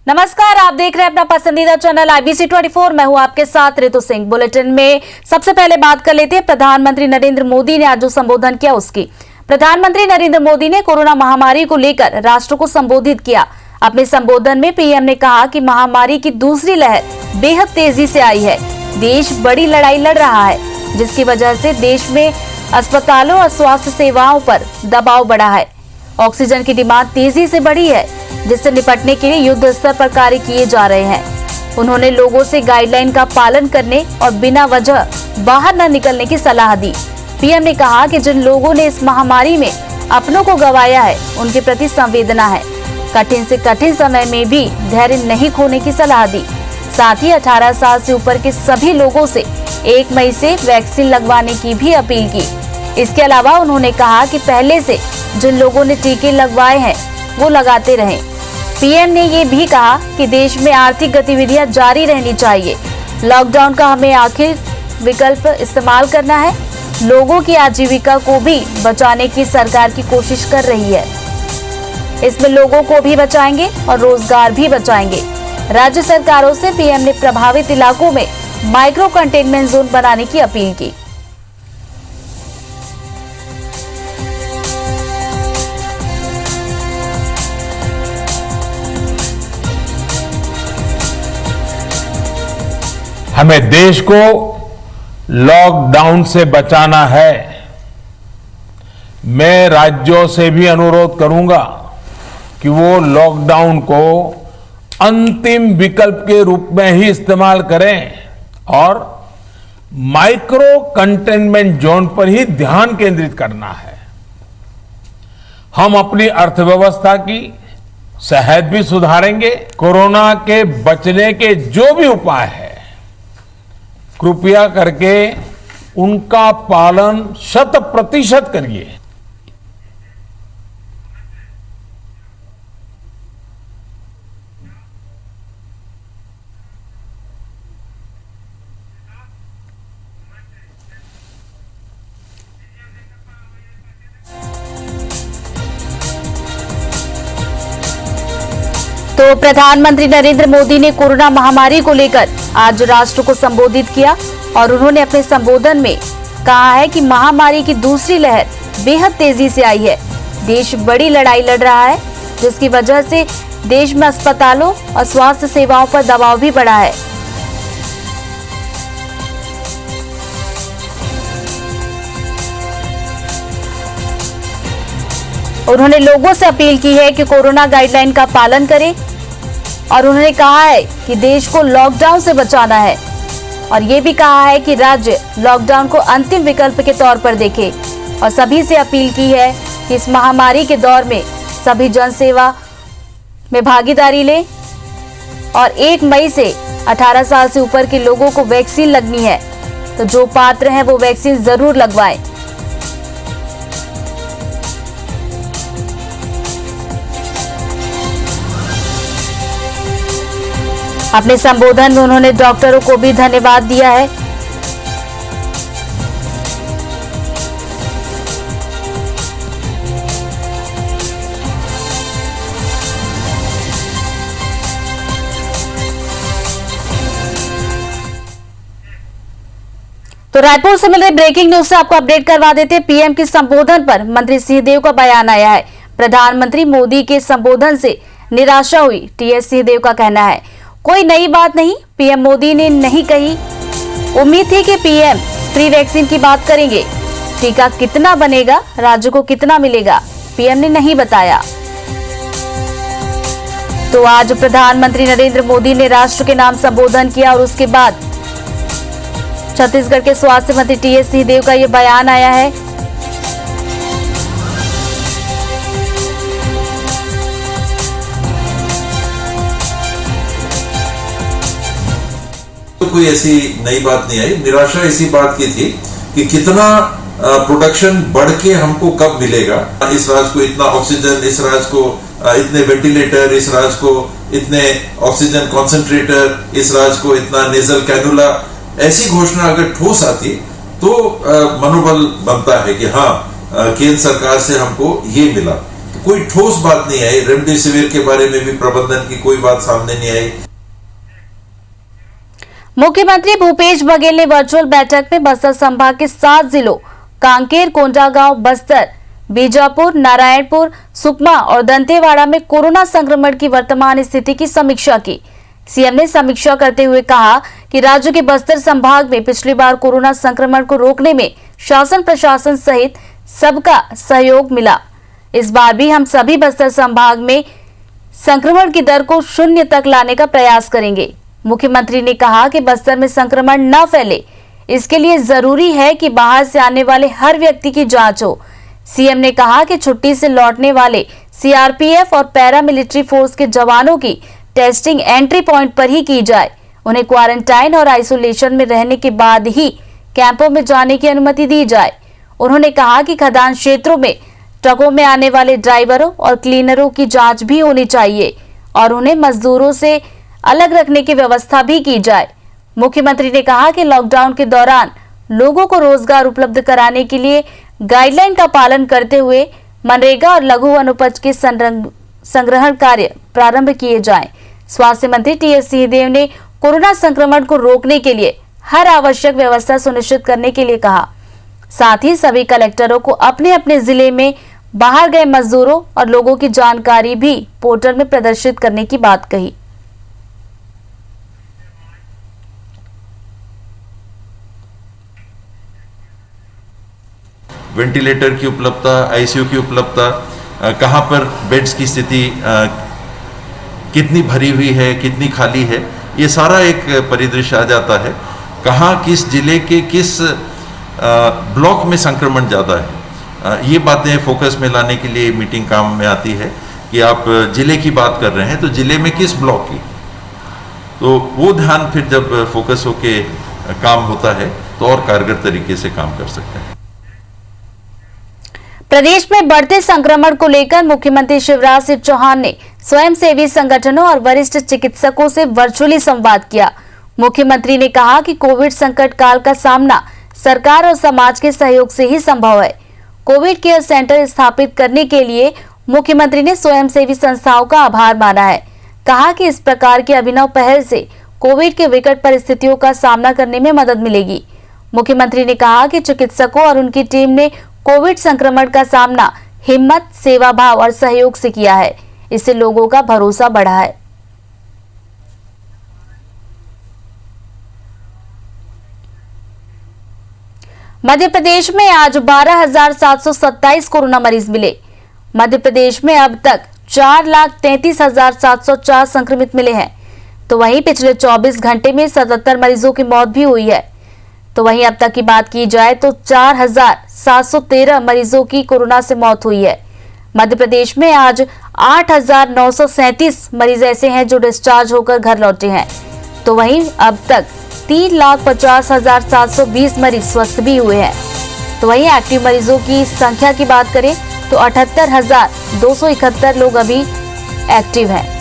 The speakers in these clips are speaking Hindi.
नमस्कार, आप देख रहे हैं अपना पसंदीदा चैनल IBC 24। मैं हूं आपके साथ ऋतु सिंह। बुलेटिन में सबसे पहले बात कर लेते हैं प्रधानमंत्री नरेंद्र मोदी ने आज जो संबोधन किया उसकी। प्रधानमंत्री नरेंद्र मोदी ने कोरोना महामारी को लेकर राष्ट्र को संबोधित किया। अपने संबोधन में पीएम ने कहा कि महामारी की दूसरी लहर बेहद तेजी से आई है। देश बड़ी लड़ाई लड़ रहा है, जिसकी वजह से देश में अस्पतालों और स्वास्थ्य सेवाओं पर दबाव बढ़ा है। ऑक्सीजन की डिमांड तेजी से बढ़ी है, जिससे निपटने के लिए युद्ध स्तर पर कार्य किए जा रहे हैं। उन्होंने लोगों से गाइडलाइन का पालन करने और बिना वजह बाहर न निकलने की सलाह दी। पीएम ने कहा कि जिन लोगों ने इस महामारी में अपनों को गंवाया है, उनके प्रति संवेदना है। कठिन से कठिन समय में भी धैर्य नहीं खोने की सलाह दी। साथ ही 18 साल से ऊपर के सभी लोगों से 1 मई से वैक्सीन लगवाने की भी अपील की। इसके अलावा उन्होंने कहा कि पहले से जिन लोगों ने टीके लगवाए हैं, वो लगाते रहें। पीएम ने ये भी कहा कि देश में आर्थिक गतिविधियां जारी रहनी चाहिए। लॉकडाउन का हमें आखिर विकल्प इस्तेमाल करना है। लोगों की आजीविका को भी बचाने की सरकार की कोशिश कर रही है। इसमें लोगों को भी बचाएंगे और रोजगार भी बचाएंगे। राज्य सरकारों से पीएम ने प्रभावित इलाकों में माइक्रो कंटेनमेंट जोन बनाने की अपील की। हमें देश को लॉकडाउन से बचाना है। मैं राज्यों से भी अनुरोध करूंगा कि वो लॉकडाउन को अंतिम विकल्प के रूप में ही इस्तेमाल करें और माइक्रो कंटेनमेंट जोन पर ही ध्यान केंद्रित करना है। हम अपनी अर्थव्यवस्था की सेहत भी सुधारेंगे। कोरोना के बचने के जो भी उपाय है, कृपया करके उनका पालन 100% करिए। तो प्रधानमंत्री नरेंद्र मोदी ने कोरोना महामारी को लेकर आज राष्ट्र को संबोधित किया और उन्होंने अपने संबोधन में कहा है कि महामारी की दूसरी लहर बेहद तेजी से आई है। देश बड़ी लड़ाई लड़ रहा है, जिसकी वजह से देश में अस्पतालों और स्वास्थ्य सेवाओं पर दबाव भी बढ़ा है। उन्होंने लोगों से अपील की है कि कोरोना गाइडलाइन का पालन करें और उन्होंने कहा है कि देश को लॉकडाउन से बचाना है और ये भी कहा है कि राज्य लॉकडाउन को अंतिम विकल्प के तौर पर देखे और सभी से अपील की है कि इस महामारी के दौर में सभी जनसेवा में भागीदारी लें और 1 मई से 18 साल से ऊपर के लोगों को वैक्सीन लगनी है, तो जो पात्र हैं वो वैक्सीन जरूर लगवाएं। अपने संबोधन में उन्होंने डॉक्टरों को भी धन्यवाद दिया है। तो रायपुर से मिल रही ब्रेकिंग न्यूज से आपको अपडेट करवा देते हैं। पीएम के संबोधन पर मंत्री सिंहदेव का बयान आया है। प्रधानमंत्री मोदी के संबोधन से निराशा हुई, टीएस सिंहदेव का कहना है। कोई नई बात नहीं, पीएम मोदी ने नहीं कही। उम्मीद थी कि पीएम फ्री वैक्सीन की बात करेंगे। टीका कितना बनेगा, राज्य को कितना मिलेगा, पीएम ने नहीं बताया। तो आज प्रधानमंत्री नरेंद्र मोदी ने राष्ट्र के नाम संबोधन किया और उसके बाद छत्तीसगढ़ के स्वास्थ्य मंत्री टीएस सिंहदेव का यह बयान आया है। तो कोई ऐसी नई बात नहीं आई। निराशा इसी बात की थी कि कितना प्रोडक्शन बढ़ के हमको कब मिलेगा। इस राज्य को इतना ऑक्सीजन, इस राज्य को इतने वेंटिलेटर, इस राज्य को इतने ऑक्सीजन कॉन्सेंट्रेटर, इस राज्य को इतना नेजल कैनुला। ऐसी घोषणा अगर ठोस आती तो मनोबल बनता है कि हाँ, केंद्र सरकार से हमको ये मिला। कोई ठोस बात नहीं आई। रेमडेसिविर के बारे में भी प्रबंधन की कोई बात सामने नहीं आई। मुख्यमंत्री भूपेश बघेल ने वर्चुअल बैठक में बस्तर संभाग के 7 जिलों कांकेर, कोंडागांव, बस्तर, बीजापुर, नारायणपुर, सुकमा और दंतेवाड़ा में कोरोना संक्रमण की वर्तमान स्थिति की समीक्षा की। सीएम ने समीक्षा करते हुए कहा कि राज्य के बस्तर संभाग में पिछली बार कोरोना संक्रमण को रोकने में शासन प्रशासन सहित सबका सहयोग मिला। इस बार भी हम सभी बस्तर संभाग में संक्रमण की दर को 0 तक लाने का प्रयास करेंगे। मुख्यमंत्री ने कहा कि बस्तर में संक्रमण न फैले, इसके लिए जरूरी है कि बाहर से आने वाले हर व्यक्ति की जांच हो। सीएम ने कहा कि छुट्टी से लौटने वाले सीआरपीएफ और पैरामिलिट्री फोर्स के जवानों की टेस्टिंग एंट्री पॉइंट पर ही की जाए। उन्हें क्वारंटाइन और आइसोलेशन में रहने के बाद ही कैंपों में जाने की अनुमति दी जाए। उन्होंने कहा कि खदान क्षेत्रों में ट्रकों में आने वाले ड्राइवरों और क्लीनरों की जांच भी होनी चाहिए और उन्हें मजदूरों से अलग रखने की व्यवस्था भी की जाए। मुख्यमंत्री ने कहा कि लॉकडाउन के दौरान लोगों को रोजगार उपलब्ध कराने के लिए गाइडलाइन का पालन करते हुए मनरेगा और लघु वनोपज के संग्रहण कार्य प्रारंभ किए जाएं। स्वास्थ्य मंत्री टीएस सिंहदेव ने कोरोना संक्रमण को रोकने के लिए हर आवश्यक व्यवस्था सुनिश्चित करने के लिए कहा। साथ ही सभी कलेक्टरों को अपने अपने जिले में बाहर गए मजदूरों और लोगों की जानकारी भी पोर्टल में प्रदर्शित करने की बात कही। वेंटिलेटर की उपलब्धता, आईसीयू की उपलब्धता, कहाँ पर बेड्स की स्थिति कितनी भरी हुई है, कितनी खाली है, ये सारा एक परिदृश्य आ जाता है। कहाँ किस जिले के किस ब्लॉक में संक्रमण ज़्यादा है, ये बातें फोकस में लाने के लिए मीटिंग काम में आती है कि आप जिले की बात कर रहे हैं तो जिले में किस ब्लॉक की, तो वो ध्यान फिर जब फोकस होके काम होता है तो और कारगर तरीके से काम कर सकते हैं। प्रदेश में बढ़ते संक्रमण को लेकर मुख्यमंत्री शिवराज सिंह चौहान ने स्वयंसेवी संगठनों और वरिष्ठ चिकित्सकों से वर्चुअली संवाद किया। मुख्यमंत्री ने कहा कि कोविड संकट काल का सामना सरकार और समाज के सहयोग से ही संभव है। कोविड केयर सेंटर स्थापित करने के लिए मुख्यमंत्री ने स्वयंसेवी संस्थाओं का आभार माना है। कहा कि इस प्रकार की अभिनव पहल से कोविड के विकट परिस्थितियों का सामना करने में मदद मिलेगी। मुख्यमंत्री ने कहा कि चिकित्सकों और उनकी टीम ने कोविड संक्रमण का सामना हिम्मत, सेवा भाव और सहयोग से किया है। इससे लोगों का भरोसा बढ़ा है। मध्य प्रदेश में आज 12,727 कोरोना मरीज मिले। मध्य प्रदेश में अब तक 4,33,704 संक्रमित मिले हैं। तो वहीं पिछले 24 घंटे में 77 मरीजों की मौत भी हुई है। तो वहीं अब तक की बात की जाए तो 4,713 मरीजों की कोरोना से मौत हुई है। मध्य प्रदेश में आज 8,937 मरीज ऐसे हैं जो डिस्चार्ज होकर घर लौटे हैं। तो वहीं अब तक 3,50,720 मरीज स्वस्थ भी हुए हैं। तो वहीं एक्टिव मरीजों की संख्या की बात करें तो 78,271 लोग अभी एक्टिव हैं।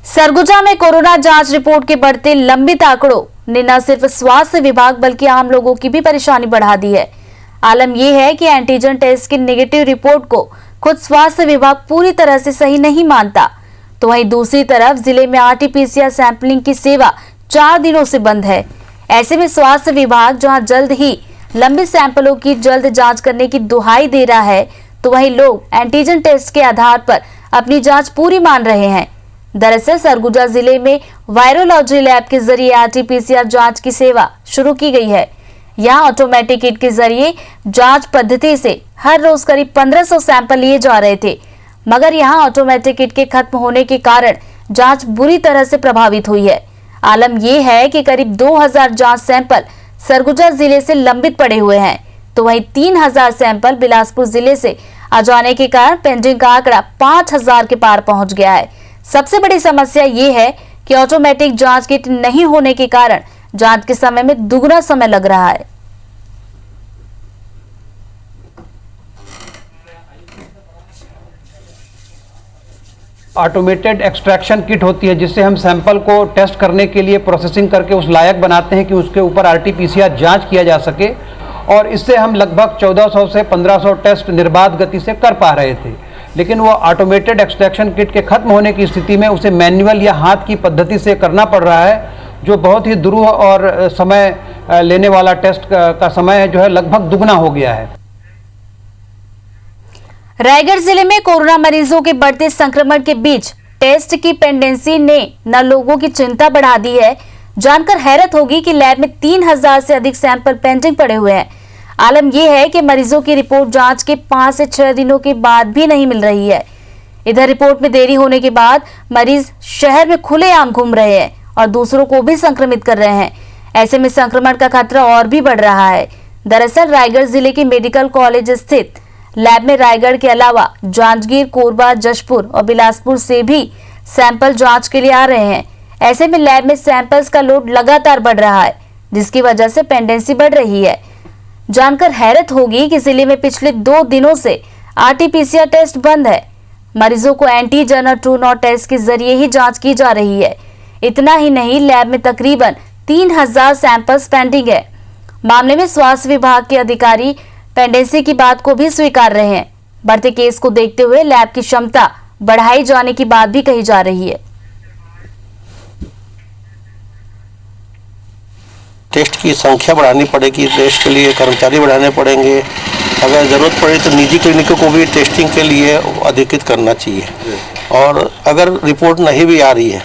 सरगुजा में कोरोना जांच रिपोर्ट के बढ़ते लंबित आंकड़ों ने न सिर्फ स्वास्थ्य विभाग बल्कि आम लोगों की भी परेशानी बढ़ा दी है। आलम यह है कि एंटीजन टेस्ट की नेगेटिव रिपोर्ट को खुद स्वास्थ्य विभाग पूरी तरह से सही नहीं मानता। तो वहीं दूसरी तरफ जिले में आरटीपीसीआर सैंपलिंग की सेवा 4 दिनों से बंद है। ऐसे में स्वास्थ्य विभाग जहां जल्द ही लंबित सैंपलों की जल्द जांच करने की दुहाई दे रहा है, तो वहीं लोग एंटीजन टेस्ट के आधार पर अपनी जांच पूरी मान रहे हैं। दरअसल सरगुजा जिले में वायरोलॉजी लैब के जरिए आरटीपीसीआर जांच की सेवा शुरू की गई है। यहां ऑटोमेटिक किट के जरिए जांच पद्धति से हर रोज करीब 1500 सैंपल लिए जा रहे थे, मगर यहां ऑटोमेटिक किट के खत्म होने के कारण जांच बुरी तरह से प्रभावित हुई है। आलम यह है कि करीब 2000 जांच सैंपल सरगुजा जिले से लंबित पड़े हुए हैं। तो वहीं 3000 सैंपल बिलासपुर जिले से आ जाने के कारण पेंडिंग का आंकड़ा 5000 के पार पहुंच गया है। सबसे बड़ी समस्या ये है कि ऑटोमेटिक जांच किट नहीं होने के कारण जांच के समय में दुगना समय लग रहा है। ऑटोमेटेड एक्सट्रैक्शन किट होती है, जिससे हम सैंपल को टेस्ट करने के लिए प्रोसेसिंग करके उस लायक बनाते हैं कि उसके ऊपर RT-PCR जांच किया जा सके, और इससे हम लगभग 1400 से 1500 टेस्ट निर्बाध गति से कर पा रहे थे। लेकिन वो ऑटोमेटेड एक्सट्रैक्शन किट के खत्म होने की स्थिति में उसे मैनुअल या हाथ की पद्धति से करना पड़ रहा है, जो बहुत ही दुरूह और समय लेने वाला टेस्ट का समय जो है लगभग दुगना हो गया है। रायगढ़ जिले में कोरोना मरीजों के बढ़ते संक्रमण के बीच टेस्ट की पेंडेंसी ने न लोगों की चिंता बढ़ा दी है। जानकर हैरत होगी कि लैब में 3000 से अधिक सैंपल पेंडिंग पड़े हुए हैं। आलम यह है कि मरीजों की रिपोर्ट जांच के 5 से 6 दिनों के बाद भी नहीं मिल रही है। इधर रिपोर्ट में देरी होने के बाद मरीज शहर में खुलेआम घूम रहे हैं और दूसरों को भी संक्रमित कर रहे हैं। ऐसे में संक्रमण का खतरा और भी बढ़ रहा है। दरअसल रायगढ़ जिले के मेडिकल कॉलेज स्थित लैब में रायगढ़ के अलावा जांजगीर, कोरबा, जशपुर और बिलासपुर से भी सैंपल जांच के लिए आ रहे हैं। ऐसे में लैब में सैंपल्स का लोड लगातार बढ़ रहा है, जिसकी वजह से पेंडेंसी बढ़ रही है। जानकर हैरत होगी कि जिले में पिछले 2 दिनों से RT-PCR टेस्ट बंद है। मरीजों को एंटीजन और ट्रू नॉट टेस्ट के जरिए ही जांच की जा रही है। इतना ही नहीं, लैब में तकरीबन 3000 सैंपल्स पेंडिंग है। मामले में स्वास्थ्य विभाग के अधिकारी पेंडेंसी की बात को भी स्वीकार रहे हैं। बढ़ते केस को देखते हुए लैब की क्षमता बढ़ाई जाने की बात भी कही जा रही है। टेस्ट की संख्या बढ़ानी पड़ेगी, टेस्ट के लिए कर्मचारी बढ़ाने पड़ेंगे। अगर ज़रूरत पड़े तो निजी क्लिनिकों को भी टेस्टिंग के लिए अधिकृत करना चाहिए। और अगर रिपोर्ट नहीं भी आ रही है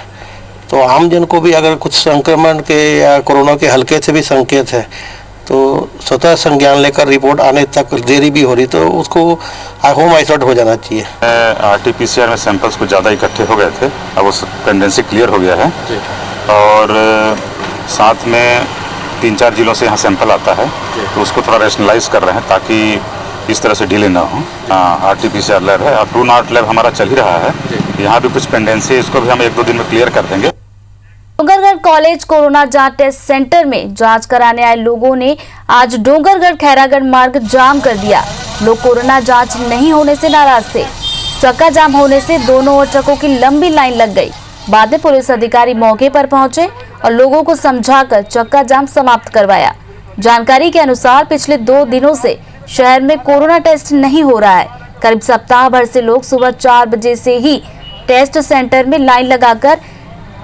तो आमजन को भी अगर कुछ संक्रमण के या कोरोना के हल्के से भी संकेत है तो स्वतः संज्ञान लेकर रिपोर्ट आने तक देरी भी हो रही तो उसको होम आइसोलेट हो जाना चाहिए। RT-PCR में सैंपल्स कुछ ज़्यादा इकट्ठे हो गए थे, अब उस पेंडेंसी क्लियर हो गया है। और साथ में 3-4 जिलों से यहाँ सैंपल आता है तो उसको थोड़ा रैशनलाइज कर रहे हैं ताकि इस तरह से डिले ना हो। RT-PCR लैब है और ट्रू नॉट लैब हमारा चल ही रहा है। यहाँ भी कुछ पेंडेंसी है, इसको भी हम 1-2 दिन में क्लियर कर देंगे। डोंगरगढ़ कॉलेज कोरोना जांच टेस्ट सेंटर में जांच कराने आए लोगों ने आज डोंगरगढ़ खैरागढ़ मार्ग जाम कर दिया। लोग कोरोना जांच नहीं होने से नाराज थे। चक्का जाम होने से दोनों ओर ट्रकों की लंबी लाइन लग गई। बाद में पुलिस अधिकारी मौके पर पहुंचे और लोगों को समझाकर चक्का जाम समाप्त करवाया। जानकारी के अनुसार पिछले 2 दिनों से शहर में कोरोना टेस्ट नहीं हो रहा है। करीब सप्ताह भर से लोग सुबह 4 बजे से ही टेस्ट सेंटर में लाइन लगाकर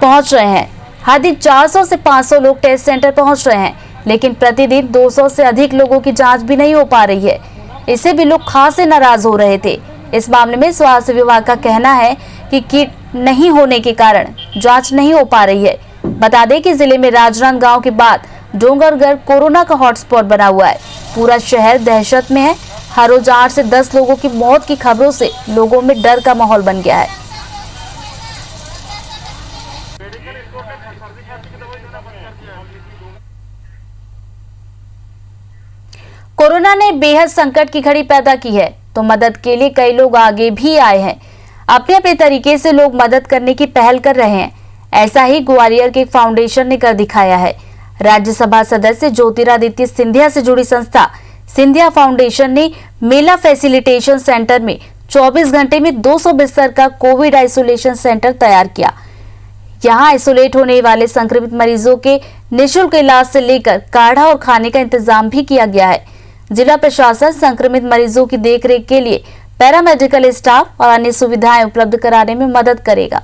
पहुंच रहे हैं। हर दिन 400 से 500 लोग टेस्ट सेंटर पहुंच रहे हैं, लेकिन प्रतिदिन 200 से अधिक लोगों की जांच भी नहीं हो पा रही है। इससे भी लोग खासे नाराज हो रहे थे। इस मामले में स्वास्थ्य विभाग का कहना है कि किट नहीं होने के कारण जांच नहीं हो पा रही है। बता दें कि जिले में राजनांदगांव के बाद डोंगरगढ़ कोरोना का हॉटस्पॉट बना हुआ है। पूरा शहर दहशत में है। हर रोज 8 से 10 लोगों की मौत की खबरों से लोगों में डर का माहौल बन गया है। कोरोना ने बेहद संकट की घड़ी पैदा की है, तो मदद के लिए कई लोग आगे भी आए हैं। अपने अपने तरीके से लोग मदद करने की पहल कर रहे हैं। ऐसा ही ग्वालियर के फाउंडेशन ने कर दिखाया है। राज्यसभा सदस्य ज्योतिरादित्य सिंधिया से जुड़ी संस्था सिंधिया फाउंडेशन ने मेला फैसिलिटेशन सेंटर में 24 घंटे में 200 बिस्तर का कोविड आइसोलेशन सेंटर तैयार किया। यहाँ आइसोलेट होने वाले संक्रमित मरीजों के निःशुल्क इलाज से लेकर काढ़ा और खाने का इंतजाम भी किया गया है। जिला प्रशासन संक्रमित मरीजों की देखरेख के लिए पैरामेडिकल स्टाफ और अन्य सुविधाएं उपलब्ध कराने में मदद करेगा।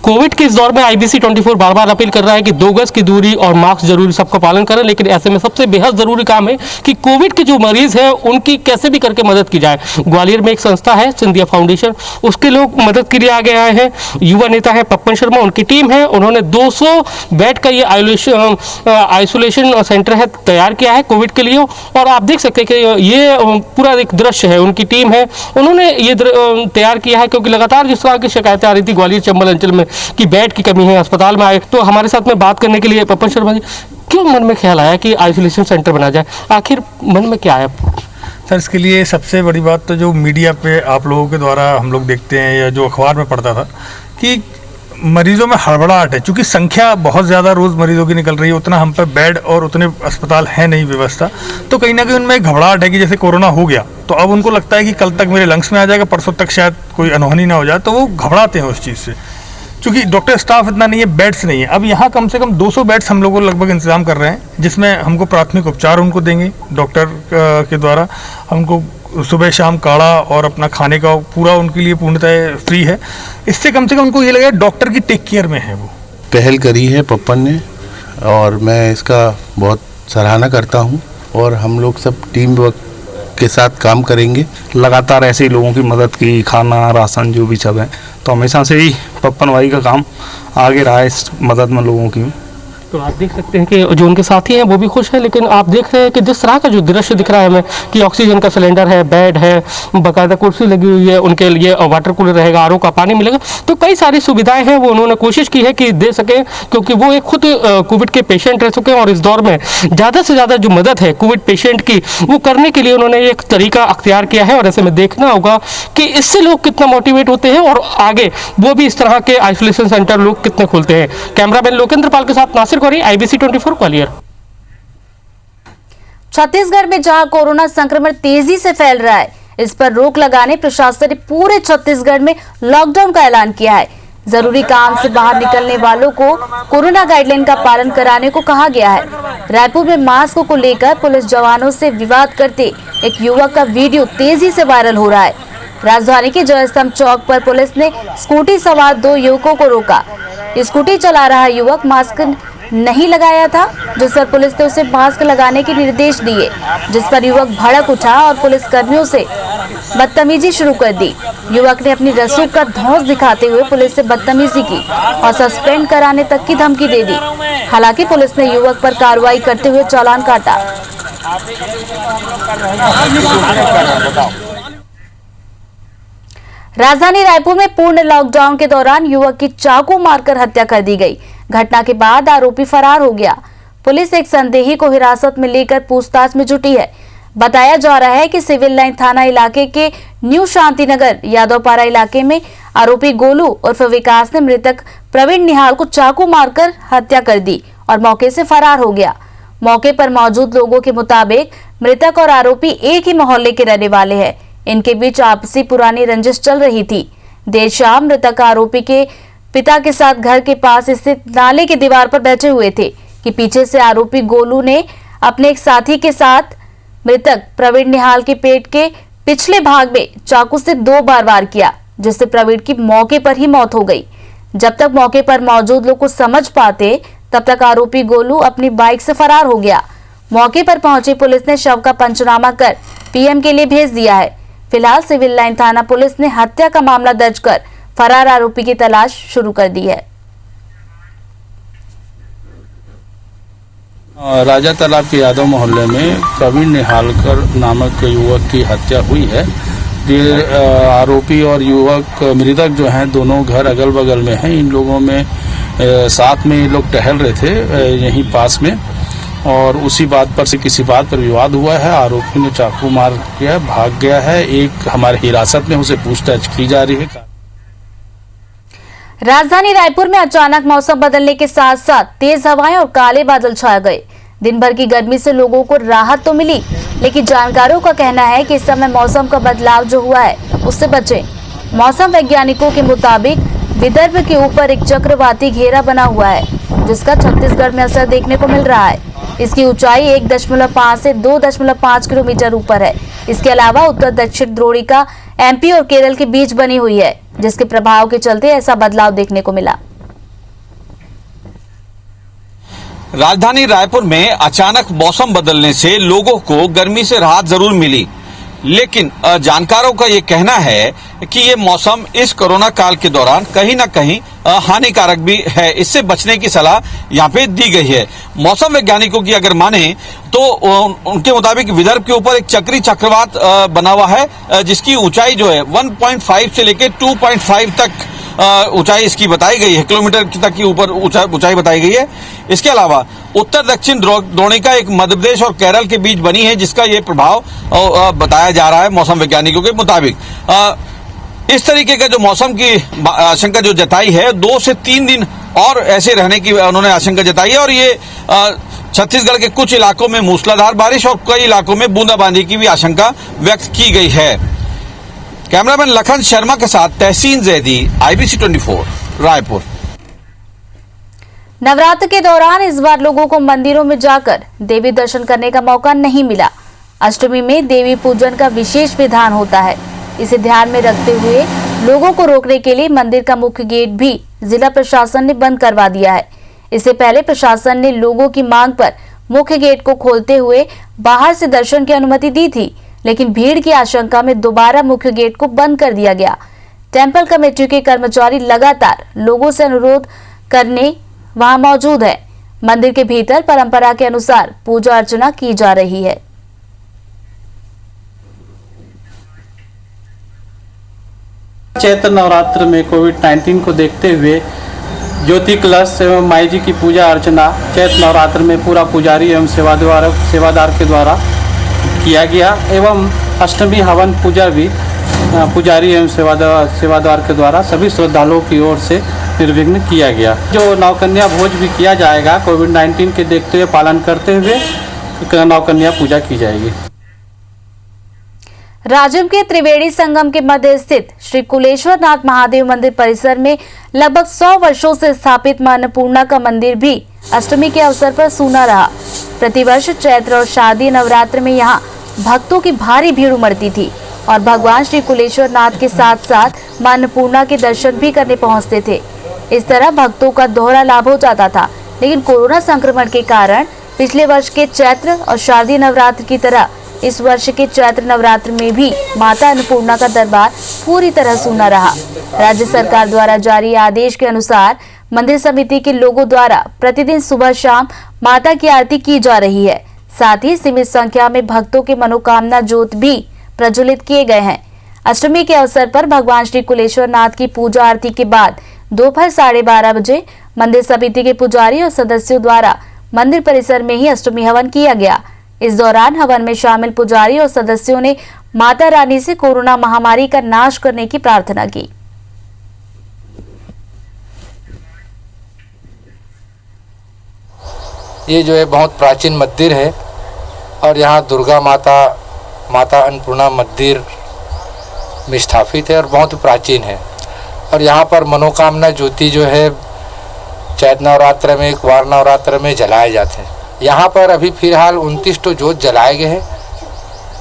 कोविड के इस दौर में IBC 24 बार बार अपील कर रहा है कि 2 गज की दूरी और मास्क जरूरी सबका पालन करें, लेकिन ऐसे में सबसे बेहद जरूरी काम है कि कोविड के जो मरीज हैं उनकी कैसे भी करके मदद की जाए। ग्वालियर में एक संस्था है सिंधिया फाउंडेशन, उसके लोग मदद के लिए आगे आए हैं। युवा नेता है पप्पन शर्मा, उनकी टीम है। उन्होंने 200 बेड का ये आइसोलेशन सेंटर है तैयार किया है कोविड के लिए। और आप देख सकते हैं कि ये पूरा एक दृश्य है, उनकी टीम है, उन्होंने ये तैयार किया है क्योंकि लगातार जिस तरह की शिकायतें आ रही थी ग्वालियर चंबल अंचल में कि बेड की कमी है, अस्पताल में आए। तो हमारे साथ में बात करने के लिए पप्पन शर्मा जी, क्यों मन में ख्याल आया कि आइसोलेशन सेंटर बना जाए? आखिर मन में क्या आया? सर, इसके लिए सबसे बड़ी बात तो जो मीडिया पे आप लोगों के द्वारा हम लोग देखते हैं या जो अखबार में पढ़ता था कि मरीजों में हड़बड़ाहट है। चूँकि संख्या बहुत ज़्यादा रोज़ मरीजों की निकल रही है, उतना हम पे बेड और उतने अस्पताल है नहीं व्यवस्था, तो कहीं ना कहीं उनमें एक घबराहट है कि जैसे कोरोना हो गया तो अब उनको लगता है कि कल तक मेरे लंग्स में आ जाएगा, परसों तक शायद कोई अनहोनी ना हो जाए, तो वो घबराते हैं उस चीज़ से। क्योंकि डॉक्टर स्टाफ इतना नहीं है, बेड्स नहीं है। अब यहाँ कम से कम 200 बेड्स हम लोगों लगभग इंतजाम कर रहे हैं, जिसमें हमको प्राथमिक उपचार उनको देंगे डॉक्टर के द्वारा। हमको सुबह शाम काढ़ा और अपना खाने का पूरा उनके लिए पूर्णतः फ्री है। इससे कम से कम उनको ये लगेगा डॉक्टर की टेक केयर में है। वो पहल करी है पप्पन ने और मैं इसका बहुत सराहना करता हूँ और हम लोग सब टीम वर्क के साथ काम करेंगे। लगातार ऐसे ही लोगों की मदद की, खाना राशन जो भी सब है, तो हमेशा से ही पप्पन भाई का काम आगे रहा है इस मदद में लोगों की। तो आप देख सकते हैं कि जो उनके साथी हैं वो भी खुश हैं, लेकिन आप देख रहे हैं कि जिस तरह का जो दृश्य दिख रहा है हमें कि ऑक्सीजन का सिलेंडर है, बेड है, बाकायदा कुर्सी लगी हुई है, उनके लिए वाटर कूलर रहेगा, आरओ का पानी मिलेगा, तो कई सारी सुविधाएं हैं वो उन्होंने कोशिश की है कि दे सकें, क्योंकि वो एक खुद कोविड के पेशेंट रह चुके हैं और इस दौर में ज़्यादा से ज़्यादा जो मदद है कोविड पेशेंट की वो करने के लिए उन्होंने एक तरीका अख्तियार किया है। और ऐसे में देखना होगा कि इससे लोग कितना मोटिवेट होते हैं और आगे वो भी इस तरह के आइसोलेशन सेंटर लोग कितने खोलते हैं। कैमरामैन लोकेंद्र पाल के साथ नासिर गौरी, IBC 24 ग्वालियर। छत्तीसगढ़ में जहां कोरोना संक्रमण तेजी से फैल रहा है, इस पर रोक लगाने प्रशासन ने पूरे छत्तीसगढ़ में लॉकडाउन का ऐलान किया है। जरूरी काम से बाहर निकलने वालों को कोरोना गाइडलाइन का पालन कराने को कहा गया है। रायपुर में मास्क को लेकर पुलिस जवानों से विवाद करते एक युवक का वीडियो तेजी से वायरल हो रहा है। राजधानी के जयस्तंभ चौक पर पुलिस ने स्कूटी सवार 2 युवकों को रोका। स्कूटी चला रहा युवक मास्क नहीं लगाया था, जिस पर पुलिस ने उसे मास्क लगाने के निर्देश दिए, जिस पर युवक भड़क उठा और पुलिस कर्मियों से बदतमीजी शुरू कर दी। युवक ने अपनी रसूख का धौंस दिखाते हुए पुलिस से बदतमीजी की और सस्पेंड कराने तक की धमकी दे दी। हालांकि पुलिस ने युवक पर कार्रवाई करते हुए चालान काटा। राजधानी रायपुर में पूर्ण लॉकडाउन के दौरान युवक की चाकू मारकर हत्या कर दी गई। घटना के बाद आरोपी फरार हो गया। पुलिस एक संदेही को हिरासत में लेकर पूछताछ में जुटी है। बताया जा रहा है कि सिविल लाइन थाना इलाके के न्यू शांतिनगर यादवपारा इलाके में आरोपी गोलू उर्फ विकास ने मृतक प्रवीण निहाल को चाकू मारकर हत्या कर दी और मौके से फरार हो गया। मौके पर मौजूद लोगों के मुताबिक मृतक और आरोपी एक ही मोहल्ले के रहने वाले हैं। इनके बीच आपसी पुरानी रंजिश चल रही थी। देर शाम मृतक आरोपी के पिता के साथ घर के पास स्थित नाले की दीवार पर बैठे हुए थे कि पीछे से आरोपी गोलू ने अपने एक साथी के साथ मृतक प्रवीण निहाल के पेट के पिछले भाग में चाकू से 2 बार वार किया, जिससे प्रवीण की मौके पर ही मौत हो गई। जब तक मौके पर मौजूद लोग कुछ समझ पाते तब तक आरोपी गोलू अपनी बाइक से फरार हो गया। मौके पर पहुंची पुलिस ने शव का पंचनामा कर पीएम के लिए भेज दिया है। फिलहाल सिविल लाइन थाना पुलिस ने हत्या का मामला दर्ज कर फरार आरोपी की तलाश शुरू कर दी है। राजा तालाब के यादव मोहल्ले में प्रवीण निहालकर नामक युवक की हत्या हुई है। ये आरोपी और युवक मृतक जो हैं दोनों घर अगल बगल में हैं। इन लोगों में साथ में ये लोग टहल रहे थे यहीं पास में और उसी बात पर से किसी बात पर विवाद हुआ है। आरोपी ने चाकू मार किया, भाग गया है। एक हमारे हिरासत में, उसे पूछताछ की जा रही है। राजधानी रायपुर में अचानक मौसम बदलने के साथ साथ तेज हवाएं और काले बादल छा गए। दिन भर की गर्मी से लोगों को राहत तो मिली, लेकिन जानकारों का कहना है कि इस समय मौसम का बदलाव जो हुआ है उससे बचें। मौसम वैज्ञानिकों के मुताबिक विदर्भ के ऊपर एक चक्रवाती घेरा बना हुआ है, जिसका छत्तीसगढ़ में असर देखने को मिल रहा है। इसकी ऊंचाई 1.5 से 2.5 किलोमीटर ऊपर है। इसके अलावा उत्तर दक्षिण द्रोणिका MP और केरल के बीच बनी हुई है, जिसके प्रभाव के चलते ऐसा बदलाव देखने को मिला। राजधानी रायपुर में अचानक मौसम बदलने से लोगों को गर्मी से राहत जरूर मिली, लेकिन जानकारों का ये कहना है कि ये मौसम इस कोरोना काल के दौरान कहीं ना कहीं हानिकारक भी है। इससे बचने की सलाह यहाँ पे दी गई है। मौसम वैज्ञानिकों की अगर माने तो उनके मुताबिक विदर्भ के ऊपर एक चक्री चक्रवात बना हुआ है, जिसकी ऊंचाई जो है 1.5 से लेकर 2.5 तक ऊंचाई इसकी बताई गई है, किलोमीटर तक की ऊपर ऊंचाई बताई गई है। इसके अलावा उत्तर दक्षिण द्रोणिका एक मध्य प्रदेश और केरल के बीच बनी है, जिसका ये प्रभाव बताया जा रहा है मौसम वैज्ञानिकों के मुताबिक। इस तरीके का जो मौसम की आशंका जो जताई है, 2 से 3 दिन और ऐसे रहने की उन्होंने आशंका जताई है और ये छत्तीसगढ़ के कुछ इलाकों में मूसलाधार बारिश और कई इलाकों में बूंदाबांदी की भी आशंका व्यक्त की गई है। कैमरामैन लखन शर्मा के साथ तहसीन जैदी, IBC 24 रायपुर। नवरात्र के दौरान इस बार लोगों को मंदिरों में जाकर देवी दर्शन करने का मौका नहीं मिला। अष्टमी में देवी पूजन का विशेष विधान होता है। इसे ध्यान में रखते हुए लोगों को रोकने के लिए मंदिर का मुख्य गेट भी जिला प्रशासन ने बंद करवा दिया है। इससे पहले प्रशासन ने लोगों की मांग पर मुख्य गेट को खोलते हुए बाहर से दर्शन की अनुमति दी थी, लेकिन भीड़ की आशंका में दोबारा मुख्य गेट को बंद कर दिया गया। टेंपल कमेटी के कर्मचारी लगातार लोगों से अनुरोध करने वहां मौजूद है। मंदिर के भीतर परंपरा के अनुसार पूजा अर्चना की जा रही है। चैत्र नवरात्र में कोविड-19 को देखते हुए ज्योति कलश एवं माई जी की पूजा अर्चना चैत्र नवरात्र में पूरा पुजारी एवं सेवादार के द्वारा किया गया एवं अष्टमी हवन पूजा भी पुजारी एवं सेवादार के द्वारा सभी श्रद्धालुओं की ओर से निर्विघ्न किया गया। जो नवकन्या भोज भी किया जाएगा, कोविड-19 के देखते हुए पालन करते हुए नवकन्या पूजा की जाएगी। राजिम के त्रिवेणी संगम के मध्य स्थित श्री कुलेश्वर नाथ महादेव मंदिर परिसर में लगभग 100 वर्षों से स्थापित मां अन्नपूर्णा का मंदिर भी अष्टमी के अवसर पर सूना रहा। प्रतिवर्ष चैत्र और शारदीय नवरात्र में यहाँ भक्तों की भारी भीड़ उमड़ती थी और भगवान श्री कुलेश्वर नाथ के साथ साथ मां अन्नपूर्णा के दर्शन भी करने पहुंचते थे। इस तरह भक्तों का दोहरा लाभ हो जाता था, लेकिन कोरोना संक्रमण के कारण पिछले वर्ष के चैत्र और शारदीय नवरात्र की तरह इस वर्ष के चैत्र नवरात्र में भी माता अन्नपूर्णा का दरबार पूरी तरह सूना रहा। राज्य सरकार द्वारा जारी आदेश के अनुसार मंदिर समिति के लोगों द्वारा प्रतिदिन सुबह शाम माता की आरती की जा रही है। साथ ही सीमित संख्या में भक्तों के मनोकामना ज्योत भी प्रज्वलित किए गए हैं। अष्टमी के अवसर पर भगवान श्री कुलेश्वर नाथ की पूजा आरती के बाद दोपहर 12:30 बजे मंदिर समिति के पुजारी और सदस्यों द्वारा मंदिर परिसर में ही अष्टमी हवन किया गया। इस दौरान हवन में शामिल पुजारी और सदस्यों ने माता रानी से कोरोना महामारी का नाश करने की प्रार्थना की। ये जो है बहुत प्राचीन मंदिर है और यहाँ दुर्गा माता अन्नपूर्णा मंदिर में स्थापित है और बहुत प्राचीन है। और यहाँ पर मनोकामना ज्योति जो है चैत्र नवरात्र में, कुंवार नवरात्र में जलाए जाते हैं। यहाँ पर अभी फिलहाल 29 तो जोत जलाए गए हैं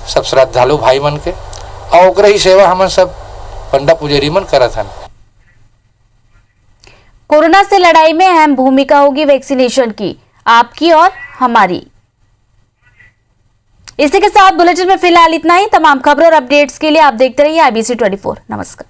सब श्रद्धालु भाई मन के, और ओकरे ही सेवा हमन सब पंडा पुजारी मन करत हन। कोरोना से लड़ाई में अहम भूमिका होगी वैक्सीनेशन की, आपकी और हमारी। इसी के साथ बुलेटिन में फिलहाल इतना ही। तमाम खबरों और अपडेट्स के लिए आप देखते रहिए IBC 24। नमस्कार।